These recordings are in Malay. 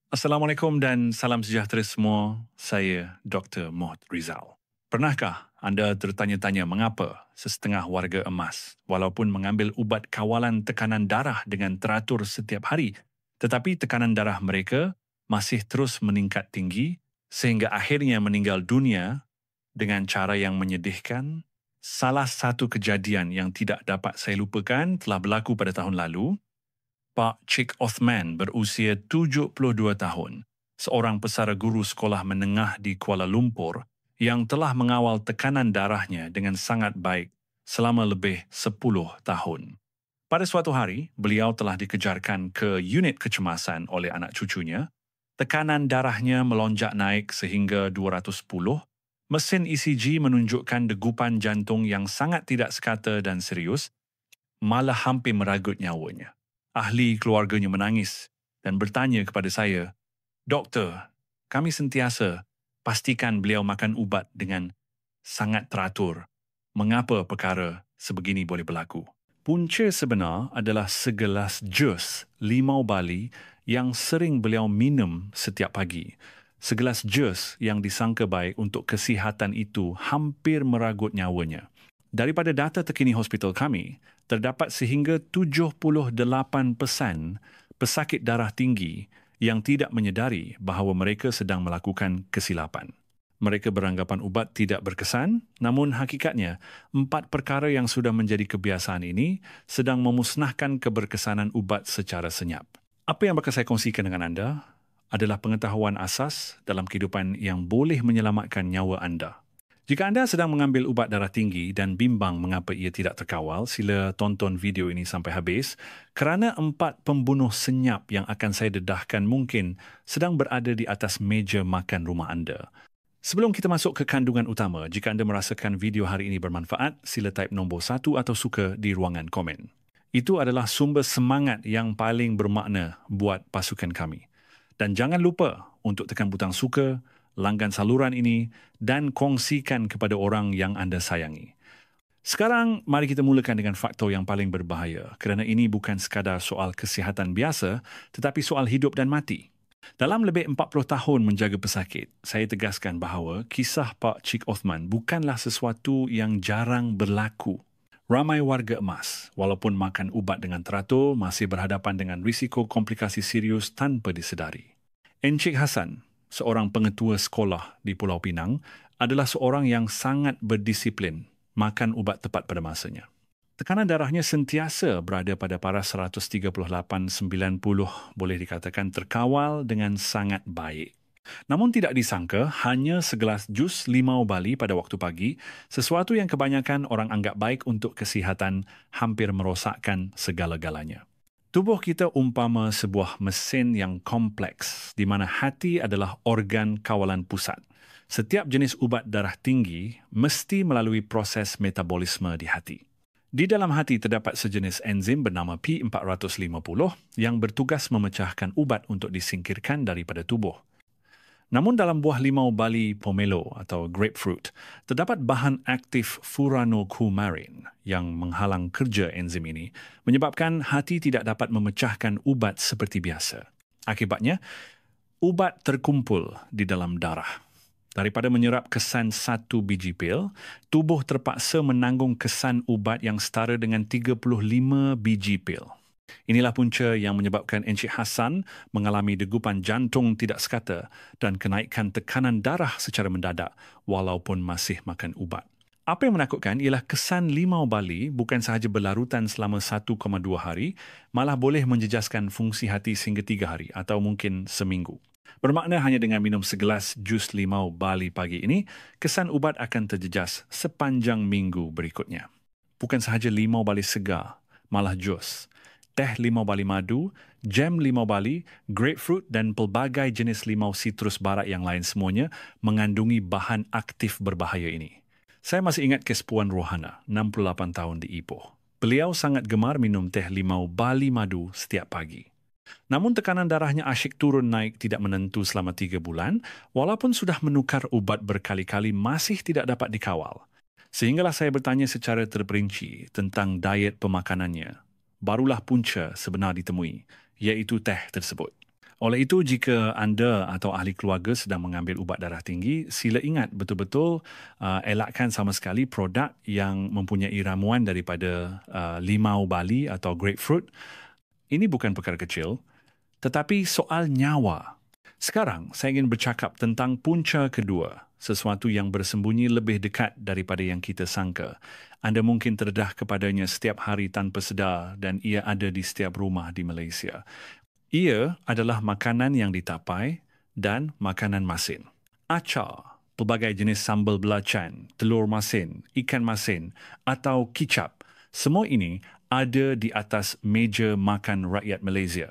Assalamualaikum dan salam sejahtera semua. Saya Dr. Mohd Rizal. Pernahkah anda tertanya-tanya mengapa sesetengah warga emas walaupun mengambil ubat kawalan tekanan darah dengan teratur setiap hari, tetapi tekanan darah mereka masih terus meningkat tinggi sehingga akhirnya meninggal dunia dengan cara yang menyedihkan? Salah satu kejadian yang tidak dapat saya lupakan telah berlaku pada tahun lalu. Pak Cik Othman berusia 72 tahun, seorang pesara guru sekolah menengah di Kuala Lumpur yang telah mengawal tekanan darahnya dengan sangat baik selama lebih 10 tahun. Pada suatu hari, beliau telah dikejarkan ke unit kecemasan oleh anak cucunya. Tekanan darahnya melonjak naik sehingga 210. Mesin ECG menunjukkan degupan jantung yang sangat tidak sekata dan serius, malah hampir meragut nyawanya. Ahli keluarganya menangis dan bertanya kepada saya, "Doktor, kami sentiasa pastikan beliau makan ubat dengan sangat teratur. Mengapa perkara sebegini boleh berlaku?" Punca sebenar adalah segelas jus limau bali yang sering beliau minum setiap pagi. Segelas jus yang disangka baik untuk kesihatan itu hampir meragut nyawanya. Daripada data terkini hospital kami, terdapat sehingga 78% pesakit darah tinggi yang tidak menyedari bahawa mereka sedang melakukan kesilapan. Mereka beranggapan ubat tidak berkesan, namun hakikatnya 4 perkara yang sudah menjadi kebiasaan ini sedang memusnahkan keberkesanan ubat secara senyap. Apa yang bakal saya kongsikan dengan anda adalah pengetahuan asas dalam kehidupan yang boleh menyelamatkan nyawa anda. Jika anda sedang mengambil ubat darah tinggi dan bimbang mengapa ia tidak terkawal, sila tonton video ini sampai habis kerana 4 pembunuh senyap yang akan saya dedahkan mungkin sedang berada di atas meja makan rumah anda. Sebelum kita masuk ke kandungan utama, jika anda merasakan video hari ini bermanfaat, sila type nombor 1 atau suka di ruangan komen. Itu adalah sumber semangat yang paling bermakna buat pasukan kami. Dan jangan lupa untuk tekan butang suka, langgan saluran ini dan kongsikan kepada orang yang anda sayangi. Sekarang, mari kita mulakan dengan faktor yang paling berbahaya kerana ini bukan sekadar soal kesihatan biasa tetapi soal hidup dan mati. Dalam lebih 40 tahun menjaga pesakit, saya tegaskan bahawa kisah Pak Cik Othman bukanlah sesuatu yang jarang berlaku. Ramai warga emas, walaupun makan ubat dengan teratur, masih berhadapan dengan risiko komplikasi serius tanpa disedari. Encik Hassan, seorang pengetua sekolah di Pulau Pinang, adalah seorang yang sangat berdisiplin makan ubat tepat pada masanya. Tekanan darahnya sentiasa berada pada paras 138/90, boleh dikatakan terkawal dengan sangat baik. Namun tidak disangka, hanya segelas jus limau bali pada waktu pagi, sesuatu yang kebanyakan orang anggap baik untuk kesihatan, hampir merosakkan segala-galanya. Tubuh kita umpama sebuah mesin yang kompleks, di mana hati adalah organ kawalan pusat. Setiap jenis ubat darah tinggi mesti melalui proses metabolisme di hati. Di dalam hati terdapat sejenis enzim bernama P450 yang bertugas memecahkan ubat untuk disingkirkan daripada tubuh. Namun dalam buah limau bali pomelo atau grapefruit, terdapat bahan aktif furanocoumarin yang menghalang kerja enzim ini, menyebabkan hati tidak dapat memecahkan ubat seperti biasa. Akibatnya, ubat terkumpul di dalam darah. Daripada menyerap kesan 1 biji pil, tubuh terpaksa menanggung kesan ubat yang setara dengan 35 biji pil. Inilah punca yang menyebabkan Encik Hassan mengalami degupan jantung tidak sekata dan kenaikan tekanan darah secara mendadak walaupun masih makan ubat. Apa yang menakutkan ialah kesan limau bali bukan sahaja berlarutan selama 1,2 hari, malah boleh menjejaskan fungsi hati sehingga 3 hari atau mungkin seminggu. Bermakna hanya dengan minum segelas jus limau bali pagi ini, kesan ubat akan terjejas sepanjang minggu berikutnya. Bukan sahaja limau bali segar, malah jus, teh limau bali madu, jam limau bali, grapefruit dan pelbagai jenis limau sitrus barat yang lain semuanya mengandungi bahan aktif berbahaya ini. Saya masih ingat kes Puan Rohana, 68 tahun di Ipoh. Beliau sangat gemar minum teh limau bali madu setiap pagi. Namun tekanan darahnya asyik turun naik tidak menentu selama 3 bulan, walaupun sudah menukar ubat berkali-kali masih tidak dapat dikawal. Sehinggalah saya bertanya secara terperinci tentang diet pemakanannya. Barulah punca sebenar ditemui, iaitu teh tersebut. Oleh itu, jika anda atau ahli keluarga sedang mengambil ubat darah tinggi, sila ingat betul-betul elakkan sama sekali produk yang mempunyai ramuan daripada limau Bali atau grapefruit. Ini bukan perkara kecil, tetapi soal nyawa. Sekarang, saya ingin bercakap tentang punca kedua, sesuatu yang bersembunyi lebih dekat daripada yang kita sangka. Anda mungkin terdedah kepadanya setiap hari tanpa sedar dan ia ada di setiap rumah di Malaysia. Ia adalah makanan yang ditapai dan makanan masin. Acar, pelbagai jenis sambal belacan, telur masin, ikan masin atau kicap, semua ini ada di atas meja makan rakyat Malaysia.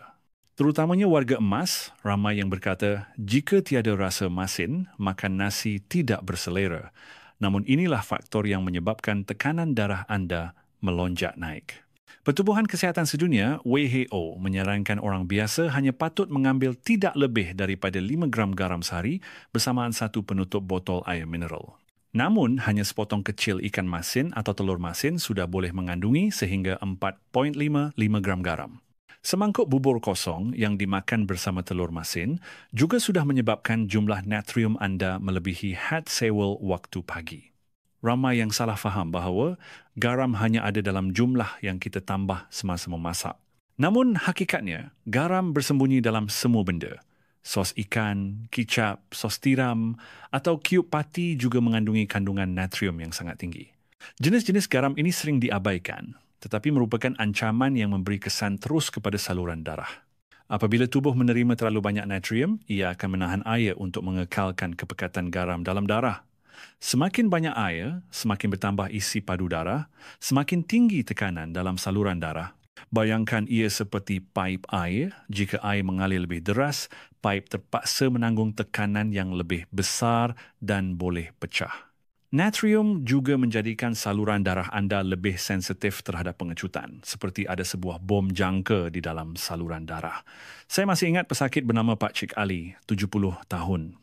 Terutamanya warga emas, ramai yang berkata, jika tiada rasa masin, makan nasi tidak berselera. Namun inilah faktor yang menyebabkan tekanan darah anda melonjak naik. Pertubuhan Kesihatan Sedunia (WHO) menyarankan orang biasa hanya patut mengambil tidak lebih daripada 5 gram garam sehari bersamaan satu penutup botol air mineral. Namun, hanya sepotong kecil ikan masin atau telur masin sudah boleh mengandungi sehingga 4.55 gram garam. Semangkuk bubur kosong yang dimakan bersama telur masin juga sudah menyebabkan jumlah natrium anda melebihi had sewel waktu pagi. Ramai yang salah faham bahawa garam hanya ada dalam jumlah yang kita tambah semasa memasak. Namun hakikatnya, garam bersembunyi dalam semua benda. Sos ikan, kicap, sos tiram atau kiup pati juga mengandungi kandungan natrium yang sangat tinggi. Jenis-jenis garam ini sering diabaikan, tetapi merupakan ancaman yang memberi kesan terus kepada saluran darah. Apabila tubuh menerima terlalu banyak natrium, ia akan menahan air untuk mengekalkan kepekatan garam dalam darah. Semakin banyak air, semakin bertambah isi padu darah, semakin tinggi tekanan dalam saluran darah. Bayangkan ia seperti paip air. Jika air mengalir lebih deras, paip terpaksa menanggung tekanan yang lebih besar dan boleh pecah. Natrium juga menjadikan saluran darah anda lebih sensitif terhadap pengecutan, seperti ada sebuah bom jangka di dalam saluran darah. Saya masih ingat pesakit bernama Pak Cik Ali, 70 tahun.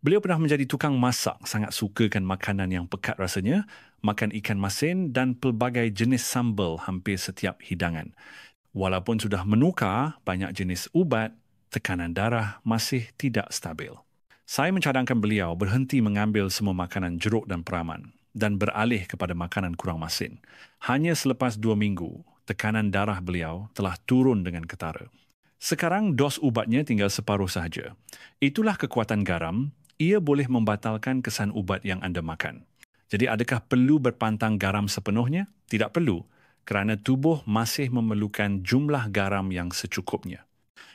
Beliau pernah menjadi tukang masak, sangat sukakan makanan yang pekat rasanya, makan ikan masin dan pelbagai jenis sambal hampir setiap hidangan. Walaupun sudah menukar banyak jenis ubat, tekanan darah masih tidak stabil. Saya mencadangkan beliau berhenti mengambil semua makanan jeruk dan peraman dan beralih kepada makanan kurang masin. Hanya selepas 2 minggu, tekanan darah beliau telah turun dengan ketara. Sekarang dos ubatnya tinggal separuh sahaja. Itulah kekuatan garam. Ia boleh membatalkan kesan ubat yang anda makan. Jadi adakah perlu berpantang garam sepenuhnya? Tidak perlu, kerana tubuh masih memerlukan jumlah garam yang secukupnya.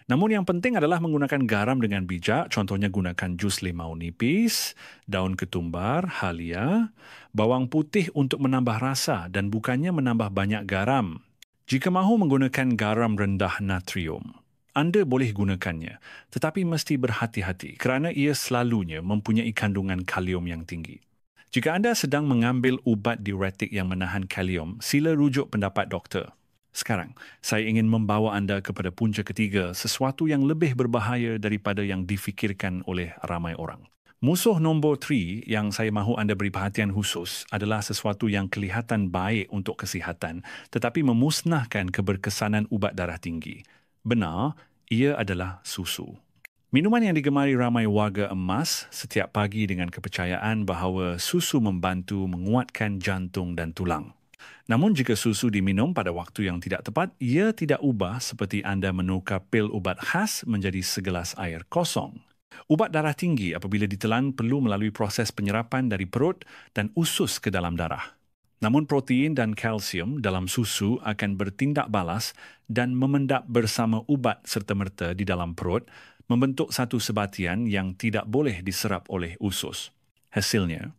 Namun yang penting adalah menggunakan garam dengan bijak, contohnya gunakan jus limau nipis, daun ketumbar, halia, bawang putih untuk menambah rasa dan bukannya menambah banyak garam. Jika mahu menggunakan garam rendah natrium, anda boleh gunakannya, tetapi mesti berhati-hati kerana ia selalunya mempunyai kandungan kalium yang tinggi. Jika anda sedang mengambil ubat diuretik yang menahan kalium, sila rujuk pendapat doktor. Sekarang, saya ingin membawa anda kepada punca ketiga, sesuatu yang lebih berbahaya daripada yang difikirkan oleh ramai orang. Musuh nombor 3 yang saya mahu anda beri perhatian khusus adalah sesuatu yang kelihatan baik untuk kesihatan tetapi memusnahkan keberkesanan ubat darah tinggi. Benar, ia adalah susu. Minuman yang digemari ramai warga emas setiap pagi dengan kepercayaan bahawa susu membantu menguatkan jantung dan tulang. Namun jika susu diminum pada waktu yang tidak tepat, ia tidak ubah seperti anda menukar pil ubat khas menjadi segelas air kosong. Ubat darah tinggi apabila ditelan perlu melalui proses penyerapan dari perut dan usus ke dalam darah. Namun protein dan kalsium dalam susu akan bertindak balas dan memendap bersama ubat serta-merta di dalam perut, membentuk satu sebatian yang tidak boleh diserap oleh usus. Hasilnya,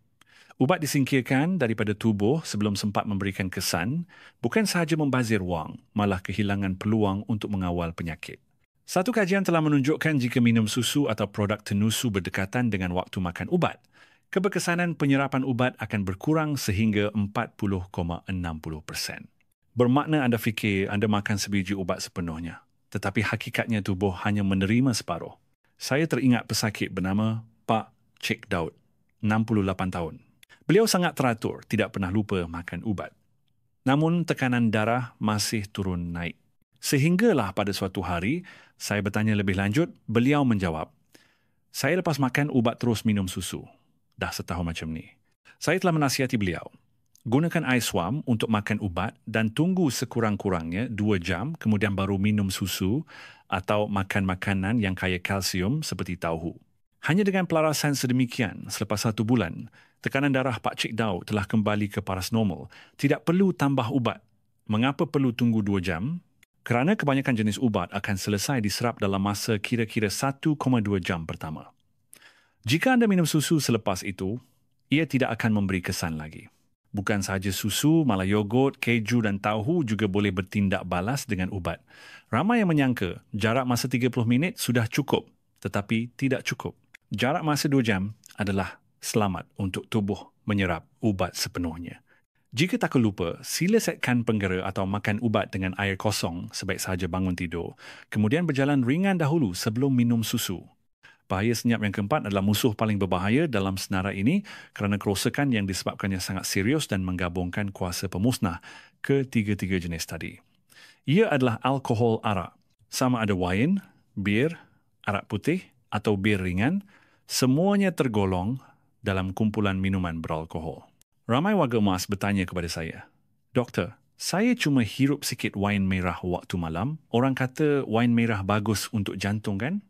ubat disingkirkan daripada tubuh sebelum sempat memberikan kesan, bukan sahaja membazir wang, malah kehilangan peluang untuk mengawal penyakit. Satu kajian telah menunjukkan jika minum susu atau produk tenusu berdekatan dengan waktu makan ubat, keberkesanan penyerapan ubat akan berkurang sehingga 40,60%. Bermakna anda fikir anda makan sebiji ubat sepenuhnya, tetapi hakikatnya tubuh hanya menerima separuh. Saya teringat pesakit bernama Pak Cik Daud, 68 tahun. Beliau sangat teratur, tidak pernah lupa makan ubat. Namun tekanan darah masih turun naik. Sehinggalah pada suatu hari, saya bertanya lebih lanjut, beliau menjawab, saya lepas makan ubat terus minum susu. Dah setahun macam ni. Saya telah menasihati beliau, gunakan air suam untuk makan ubat dan tunggu sekurang-kurangnya 2 jam kemudian baru minum susu atau makan makanan yang kaya kalsium seperti tauhu. Hanya dengan pelarasan sedemikian, selepas 1 bulan, tekanan darah Pak Cik Daud telah kembali ke paras normal. Tidak perlu tambah ubat. Mengapa perlu tunggu 2 jam? Kerana kebanyakan jenis ubat akan selesai diserap dalam masa kira-kira 1,2 jam pertama. Jika anda minum susu selepas itu, ia tidak akan memberi kesan lagi. Bukan sahaja susu, malah yogurt, keju dan tauhu juga boleh bertindak balas dengan ubat. Ramai yang menyangka jarak masa 30 minit sudah cukup, tetapi tidak cukup. Jarak masa 2 jam adalah selamat untuk tubuh menyerap ubat sepenuhnya. Jika tak lupa, sila setkan penggera atau makan ubat dengan air kosong sebaik sahaja bangun tidur, kemudian berjalan ringan dahulu sebelum minum susu. Bahaya senyap yang keempat adalah musuh paling berbahaya dalam senarai ini kerana kerosakan yang disebabkannya sangat serius dan menggabungkan kuasa pemusnah ketiga-tiga jenis tadi. Ia adalah alkohol arak. Sama ada wine, bir, arak putih atau bir ringan, semuanya tergolong dalam kumpulan minuman beralkohol. Ramai warga emas bertanya kepada saya, Doktor, saya cuma hirup sikit wine merah waktu malam. Orang kata wine merah bagus untuk jantung kan?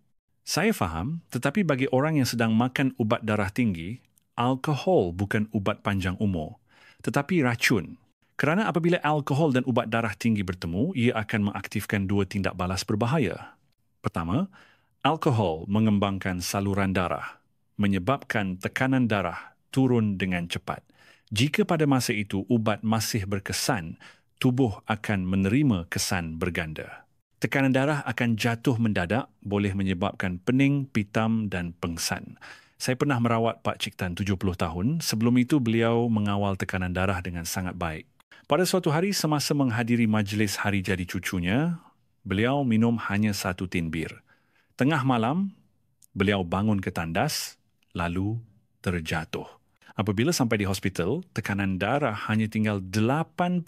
Saya faham, tetapi bagi orang yang sedang makan ubat darah tinggi, alkohol bukan ubat panjang umur, tetapi racun. Kerana apabila alkohol dan ubat darah tinggi bertemu, ia akan mengaktifkan 2 tindak balas berbahaya. Pertama, alkohol mengembangkan saluran darah, menyebabkan tekanan darah turun dengan cepat. Jika pada masa itu ubat masih berkesan, tubuh akan menerima kesan berganda. Tekanan darah akan jatuh mendadak, boleh menyebabkan pening, pitam dan pengsan. Saya pernah merawat Pak Cik Tan 70 tahun. Sebelum itu beliau mengawal tekanan darah dengan sangat baik. Pada suatu hari semasa menghadiri majlis hari jadi cucunya, beliau minum hanya 1 tin bir. Tengah malam, beliau bangun ke tandas, lalu terjatuh. Apabila sampai di hospital, tekanan darah hanya tinggal 80,50,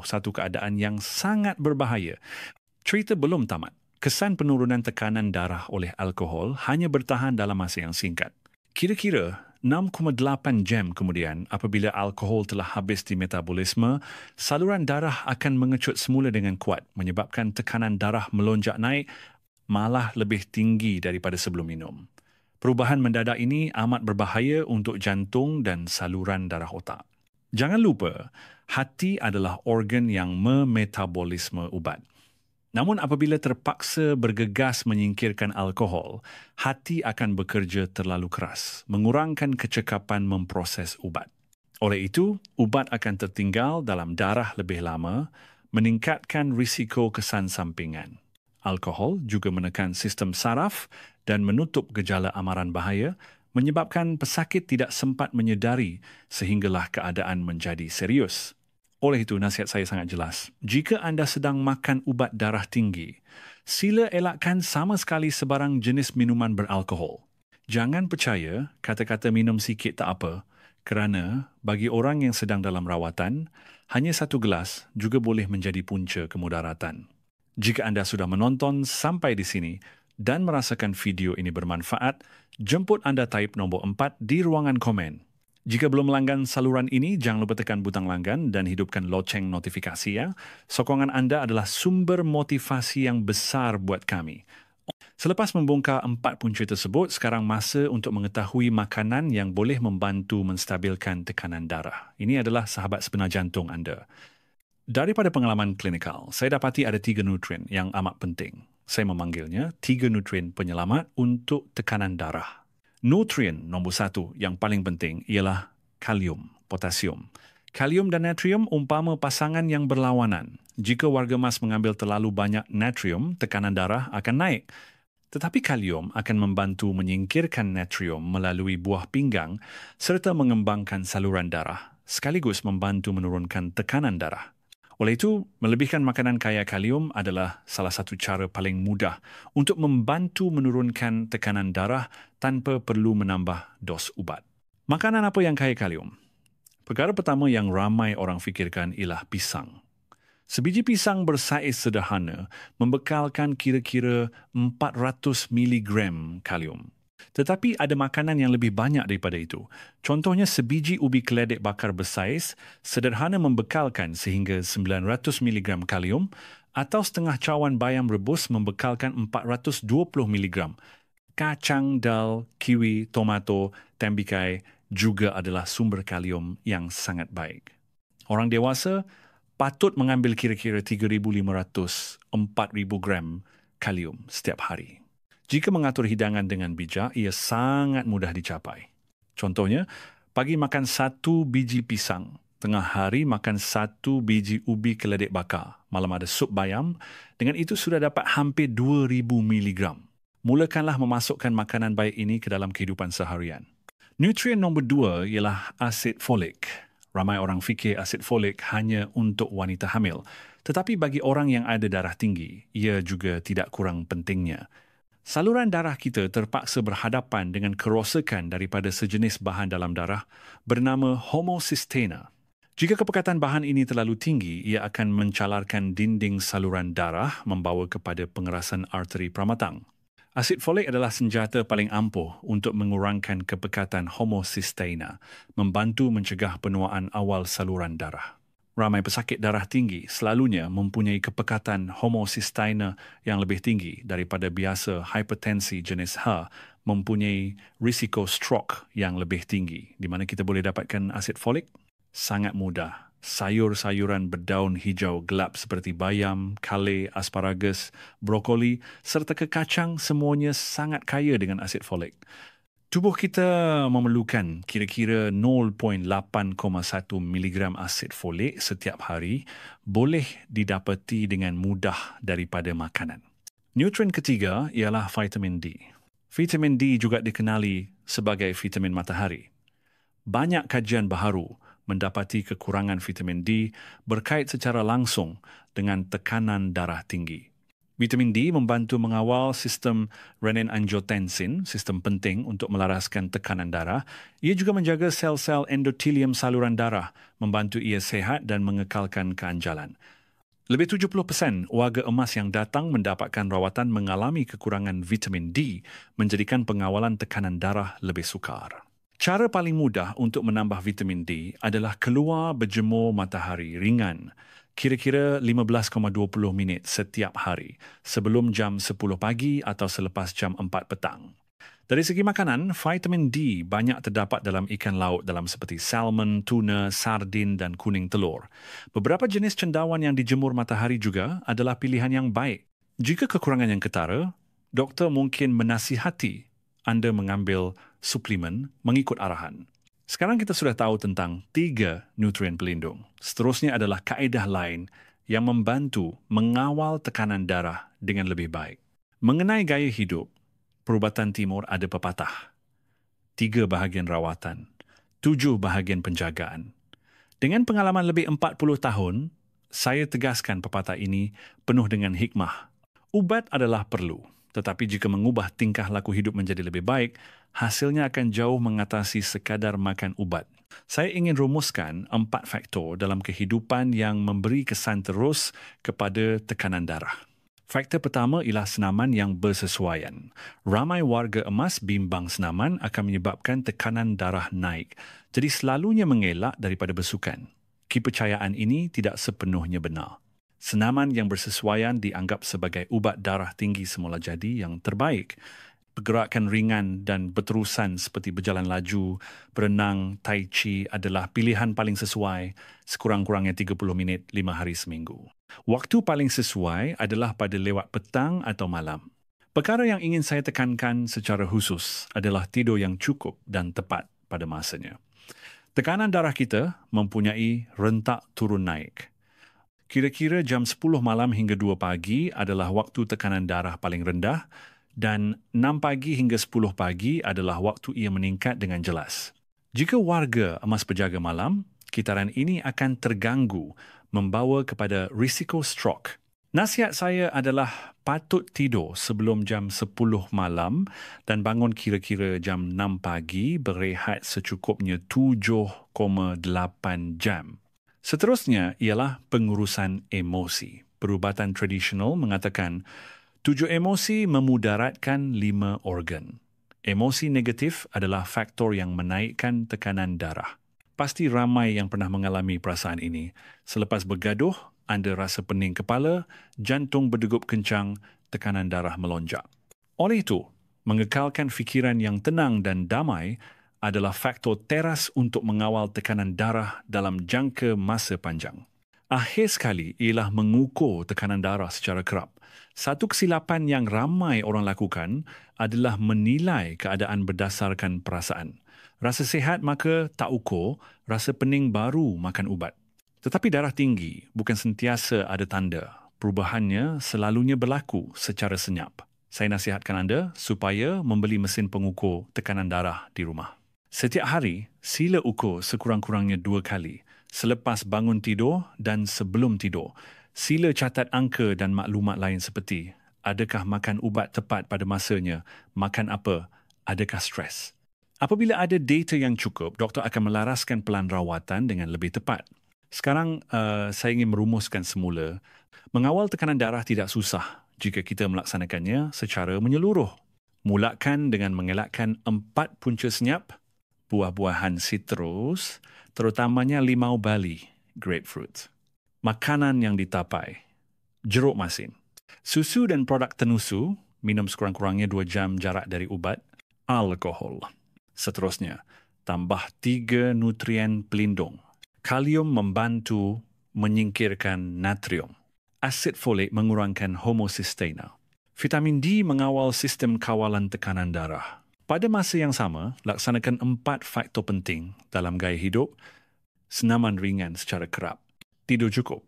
satu keadaan yang sangat berbahaya. Cerita belum tamat. Kesan penurunan tekanan darah oleh alkohol hanya bertahan dalam masa yang singkat. Kira-kira 6,8 jam kemudian, apabila alkohol telah habis di metabolisme, saluran darah akan mengecut semula dengan kuat, menyebabkan tekanan darah melonjak naik, malah lebih tinggi daripada sebelum minum. Perubahan mendadak ini amat berbahaya untuk jantung dan saluran darah otak. Jangan lupa, hati adalah organ yang memetabolisme ubat. Namun apabila terpaksa bergegas menyingkirkan alkohol, hati akan bekerja terlalu keras, mengurangkan kecekapan memproses ubat. Oleh itu, ubat akan tertinggal dalam darah lebih lama, meningkatkan risiko kesan sampingan. Alkohol juga menekan sistem saraf dan menutup gejala amaran bahaya, menyebabkan pesakit tidak sempat menyedari sehinggalah keadaan menjadi serius. Oleh itu, nasihat saya sangat jelas. Jika anda sedang makan ubat darah tinggi, sila elakkan sama sekali sebarang jenis minuman beralkohol. Jangan percaya kata-kata minum sikit tak apa, kerana bagi orang yang sedang dalam rawatan, hanya 1 gelas juga boleh menjadi punca kemudaratan. Jika anda sudah menonton sampai di sini dan merasakan video ini bermanfaat, jemput anda type nombor 4 di ruangan komen. Jika belum melanggan saluran ini, jangan lupa tekan butang langgan dan hidupkan loceng notifikasi ya. Sokongan anda adalah sumber motivasi yang besar buat kami. Selepas membongkar 4 punca tersebut, sekarang masa untuk mengetahui makanan yang boleh membantu menstabilkan tekanan darah. Ini adalah sahabat sebenar jantung anda. Daripada pengalaman klinikal, saya dapati ada 3 nutrien yang amat penting. Saya memanggilnya 3 nutrien penyelamat untuk tekanan darah. Nutrien nombor 1 yang paling penting ialah kalium, potasium. Kalium dan natrium umpama pasangan yang berlawanan. Jika warga emas mengambil terlalu banyak natrium, tekanan darah akan naik. Tetapi kalium akan membantu menyingkirkan natrium melalui buah pinggang serta mengembangkan saluran darah, sekaligus membantu menurunkan tekanan darah. Oleh itu, melebihkan makanan kaya kalium adalah salah satu cara paling mudah untuk membantu menurunkan tekanan darah tanpa perlu menambah dos ubat. Makanan apa yang kaya kalium? Perkara pertama yang ramai orang fikirkan ialah pisang. Sebiji pisang bersaiz sederhana membekalkan kira-kira 400 miligram kalium. Tetapi ada makanan yang lebih banyak daripada itu. Contohnya sebiji ubi keledek bakar bersaiz sederhana membekalkan sehingga 900 miligram kalium atau setengah cawan bayam rebus membekalkan 420 miligram. Kacang, dal, kiwi, tomato, tembikai juga adalah sumber kalium yang sangat baik. Orang dewasa patut mengambil kira-kira 3,500-4,000 gram kalium setiap hari. Jika mengatur hidangan dengan bijak, ia sangat mudah dicapai. Contohnya, pagi makan 1 biji pisang, tengah hari makan 1 biji ubi keledek bakar, malam ada sup bayam, dengan itu sudah dapat hampir 2,000 miligram. Mulakanlah memasukkan makanan baik ini ke dalam kehidupan seharian. Nutrien nombor 2 ialah asid folik. Ramai orang fikir asid folik hanya untuk wanita hamil. Tetapi bagi orang yang ada darah tinggi, ia juga tidak kurang pentingnya. Saluran darah kita terpaksa berhadapan dengan kerosakan daripada sejenis bahan dalam darah bernama homocysteine. Jika kepekatan bahan ini terlalu tinggi, ia akan mencalarkan dinding saluran darah membawa kepada pengerasan arteri pramatang. Asid folik adalah senjata paling ampuh untuk mengurangkan kepekatan homocysteine, membantu mencegah penuaan awal saluran darah. Ramai pesakit darah tinggi selalunya mempunyai kepekatan homocysteine yang lebih tinggi daripada biasa. Hipertensi jenis H mempunyai risiko stroke yang lebih tinggi. Di mana kita boleh dapatkan asid folik? Sangat mudah. Sayur-sayuran berdaun hijau gelap seperti bayam, kale, asparagus, brokoli serta kekacang semuanya sangat kaya dengan asid folik. Tubuh kita memerlukan kira-kira 0.8,1 miligram asid folik setiap hari, boleh didapati dengan mudah daripada makanan. Nutrien ketiga ialah vitamin D. Vitamin D juga dikenali sebagai vitamin matahari. Banyak kajian baharu mendapati kekurangan vitamin D berkait secara langsung dengan tekanan darah tinggi. Vitamin D membantu mengawal sistem renin-angiotensin, sistem penting untuk melaraskan tekanan darah. Ia juga menjaga sel-sel endotelium saluran darah, membantu ia sehat dan mengekalkan keanjalan. Lebih 70% warga emas yang datang mendapatkan rawatan mengalami kekurangan vitamin D, menjadikan pengawalan tekanan darah lebih sukar. Cara paling mudah untuk menambah vitamin D adalah keluar berjemur matahari ringan, kira-kira 15,20 minit setiap hari, sebelum jam 10 pagi atau selepas jam 4 petang. Dari segi makanan, vitamin D banyak terdapat dalam ikan laut dalam seperti salmon, tuna, sardin dan kuning telur. Beberapa jenis cendawan yang dijemur matahari juga adalah pilihan yang baik. Jika kekurangan yang ketara, doktor mungkin menasihati anda mengambil suplemen mengikut arahan. Sekarang kita sudah tahu tentang 3 nutrien pelindung. Seterusnya adalah kaedah lain yang membantu mengawal tekanan darah dengan lebih baik. Mengenai gaya hidup, perubatan timur ada pepatah. 3 bahagian rawatan, 7 bahagian penjagaan. Dengan pengalaman lebih 40 tahun, saya tegaskan pepatah ini penuh dengan hikmah. Ubat adalah perlu. Tetapi jika mengubah tingkah laku hidup menjadi lebih baik, hasilnya akan jauh mengatasi sekadar makan ubat. Saya ingin rumuskan 4 faktor dalam kehidupan yang memberi kesan terus kepada tekanan darah. Faktor pertama ialah senaman yang bersesuaian. Ramai warga emas bimbang senaman akan menyebabkan tekanan darah naik, jadi selalunya mengelak daripada bersukan. Kepercayaan ini tidak sepenuhnya benar. Senaman yang bersesuaian dianggap sebagai ubat darah tinggi semula jadi yang terbaik. Pergerakan ringan dan berterusan seperti berjalan laju, berenang, tai chi adalah pilihan paling sesuai, sekurang-kurangnya 30 minit 5 hari seminggu. Waktu paling sesuai adalah pada lewat petang atau malam. Perkara yang ingin saya tekankan secara khusus adalah tidur yang cukup dan tepat pada masanya. Tekanan darah kita mempunyai rentak turun naik. Kira-kira jam 10 malam hingga 2 pagi adalah waktu tekanan darah paling rendah dan 6 pagi hingga 10 pagi adalah waktu ia meningkat dengan jelas. Jika warga emas berjaga malam, kitaran ini akan terganggu membawa kepada risiko stroke. Nasihat saya adalah patut tidur sebelum jam 10 malam dan bangun kira-kira jam 6 pagi, berehat secukupnya 7,8 jam. Seterusnya ialah pengurusan emosi. Perubatan tradisional mengatakan 7 emosi memudaratkan 5 organ. Emosi negatif adalah faktor yang menaikkan tekanan darah. Pasti ramai yang pernah mengalami perasaan ini. Selepas bergaduh, anda rasa pening kepala, jantung berdegup kencang, tekanan darah melonjak. Oleh itu, mengekalkan fikiran yang tenang dan damai adalah faktor teras untuk mengawal tekanan darah dalam jangka masa panjang. Akhir sekali ialah mengukur tekanan darah secara kerap. Satu kesilapan yang ramai orang lakukan adalah menilai keadaan berdasarkan perasaan. Rasa sihat maka tak ukur, rasa pening baru makan ubat. Tetapi darah tinggi bukan sentiasa ada tanda. Perubahannya selalunya berlaku secara senyap. Saya nasihatkan anda supaya membeli mesin pengukur tekanan darah di rumah. Setiap hari, sila ukur sekurang-kurangnya 2 kali. Selepas bangun tidur dan sebelum tidur, sila catat angka dan maklumat lain seperti adakah makan ubat tepat pada masanya, makan apa, adakah stres. Apabila ada data yang cukup, doktor akan melaraskan pelan rawatan dengan lebih tepat. Sekarang, saya ingin merumuskan semula. Mengawal tekanan darah tidak susah jika kita melaksanakannya secara menyeluruh. Mulakan dengan mengelakkan 4 punca senyap, buah-buahan sitrus, terutamanya limau bali, grapefruit. Makanan yang ditapai, jeruk masin. Susu dan produk tenusu, minum sekurang-kurangnya 2 jam jarak dari ubat. Alkohol. Seterusnya, tambah 3 nutrien pelindung. Kalium membantu menyingkirkan natrium. Asid folik mengurangkan homocysteine. Vitamin D mengawal sistem kawalan tekanan darah. Pada masa yang sama, laksanakan 4 faktor penting dalam gaya hidup, senaman ringan secara kerap, tidur cukup,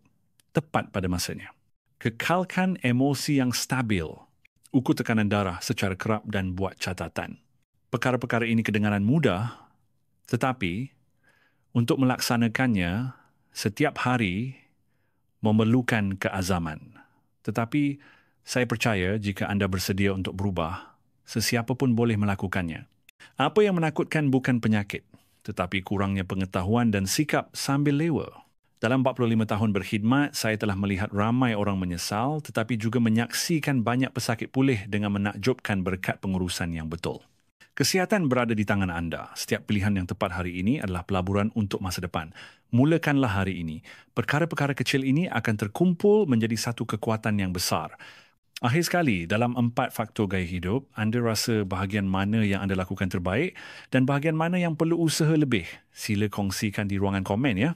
tepat pada masanya. Kekalkan emosi yang stabil, ukur tekanan darah secara kerap dan buat catatan. Perkara-perkara ini kedengaran mudah, tetapi untuk melaksanakannya setiap hari memerlukan keazaman. Tetapi saya percaya jika anda bersedia untuk berubah, sesiapa pun boleh melakukannya. Apa yang menakutkan bukan penyakit, tetapi kurangnya pengetahuan dan sikap sambil lewa. Dalam 45 tahun berkhidmat, saya telah melihat ramai orang menyesal tetapi juga menyaksikan banyak pesakit pulih dengan menakjubkan berkat pengurusan yang betul. Kesihatan berada di tangan anda. Setiap pilihan yang tepat hari ini adalah pelaburan untuk masa depan. Mulakanlah hari ini. Perkara-perkara kecil ini akan terkumpul menjadi satu kekuatan yang besar. Akhir sekali, dalam 4 faktor gaya hidup, anda rasa bahagian mana yang anda lakukan terbaik dan bahagian mana yang perlu usaha lebih? Sila kongsikan di ruangan komen ya.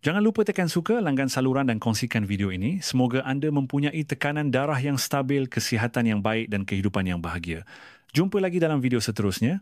Jangan lupa tekan suka, langgan saluran dan kongsikan video ini. Semoga anda mempunyai tekanan darah yang stabil, kesihatan yang baik dan kehidupan yang bahagia. Jumpa lagi dalam video seterusnya.